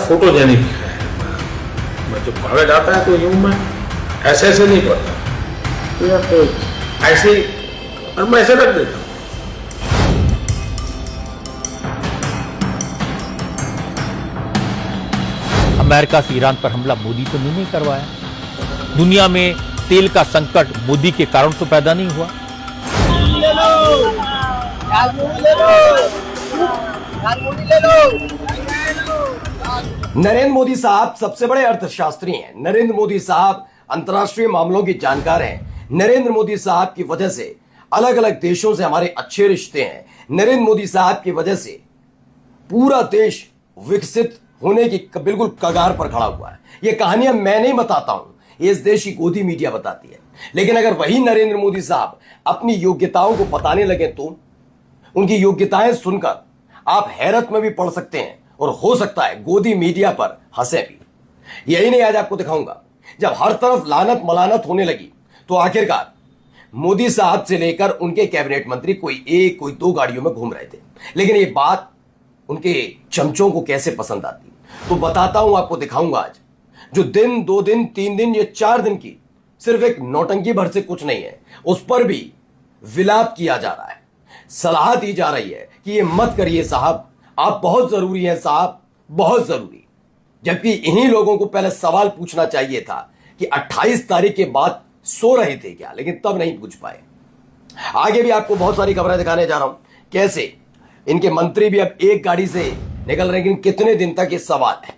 Photogenic है। मैं जब पढ़ा जाता है तो यूं मैं ऐसे ऐसे नहीं पढ़ता, ऐसे ही, और मैं ऐसे रख देता हूँ। अमेरिका से ईरान पर हमला मोदी तो नहीं करवाया। दुनिया में तेल का संकट मोदी के कारण तो पैदा नहीं हुआ। नरेंद्र मोदी साहब सबसे बड़े अर्थशास्त्री हैं। नरेंद्र मोदी साहब अंतर्राष्ट्रीय मामलों की जानकार हैं। नरेंद्र मोदी साहब की वजह से अलग अलग देशों से हमारे अच्छे रिश्ते हैं। नरेंद्र मोदी साहब की वजह से पूरा देश विकसित होने की बिल्कुल कगार पर खड़ा हुआ है। ये कहानियां मैं नहीं बताता हूं, ये इस देश की गोदी मीडिया बताती है। लेकिन अगर वही नरेंद्र मोदी साहब अपनी योग्यताओं को बताने लगे तो उनकी योग्यताएं सुनकर आप हैरत में भी पड़ सकते हैं और हो सकता है गोदी मीडिया पर हंसे भी। यही नहीं, आज आपको दिखाऊंगा जब हर तरफ लानत मलानत होने लगी तो आखिरकार मोदी साहब से लेकर उनके कैबिनेट मंत्री कोई एक कोई दो गाड़ियों में घूम रहे थे, लेकिन ये बात उनके चमचों को कैसे पसंद आती तो बताता हूं, आपको दिखाऊंगा आज। जो दिन, 2 दिन, 3 दिन, ये 4 दिन की सिर्फ एक नौटंकी भर से कुछ नहीं है, उस पर भी विलाप किया जा रहा है, सलाह दी जा रही है कि ये मत करिए साहब, आप बहुत जरूरी हैं साहब, बहुत जरूरी। जबकि इन्हीं लोगों को पहले सवाल पूछना चाहिए था कि 28 तारीख के बाद सो रहे थे क्या, लेकिन तब नहीं पूछ पाए। आगे भी आपको बहुत सारी खबरें दिखाने जा रहा हूं, कैसे इनके मंत्री भी अब एक गाड़ी से निकल रहे हैं, कितने दिन तक ये सवाल है।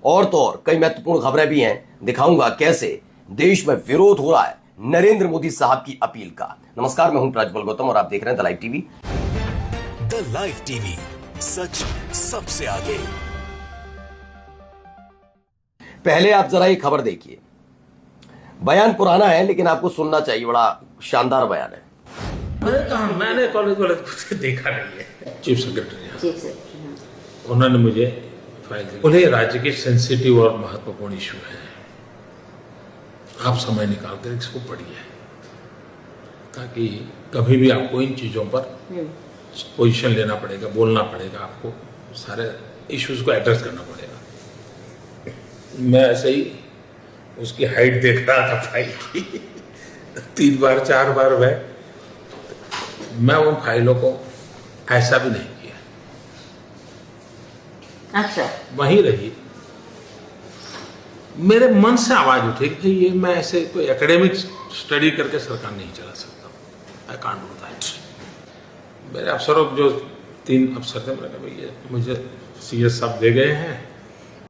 और तो और कई महत्वपूर्ण खबरें भी हैं, दिखाऊंगा कैसे देश में विरोध हो रहा है नरेंद्र मोदी साहब की अपील का। नमस्कार, मैं हूं प्रज्वल गौतम और आप देख रहे हैं the live TV. The live TV, सच सबसे आगे। पहले आप जरा ये खबर देखिए। बयान पुराना है लेकिन आपको सुनना चाहिए, बड़ा शानदार बयान है। मैंने कॉलेज वाले कुछ देखा नहीं है। चीफ सेक्रेटरी उन्होंने मुझे फाइल दी, बोले राज्य के सेंसिटिव और महत्वपूर्ण इशू है, आप समय निकाल कर इसको पढ़िए ताकि कभी भी आपको इन चीजों पर पोजीशन लेना पड़ेगा, बोलना पड़ेगा, आपको सारे इश्यूज को एड्रेस करना पड़ेगा। मैं ऐसे ही उसकी हाइट देख रहा था फाइल की 3 बार 4 बार मैं उन फाइलों को ऐसा भी नहीं किया। अच्छा, वहीं रही। मेरे मन से आवाज उठी कि ये मैं ऐसे कोई एकेडमिक स्टडी करके सरकार नहीं चला सकता। I can't do that. मेरे अफसरों जो 3 अफसर थे, मैंने कहा भैया मुझे सीएस साहब दे गए हैं,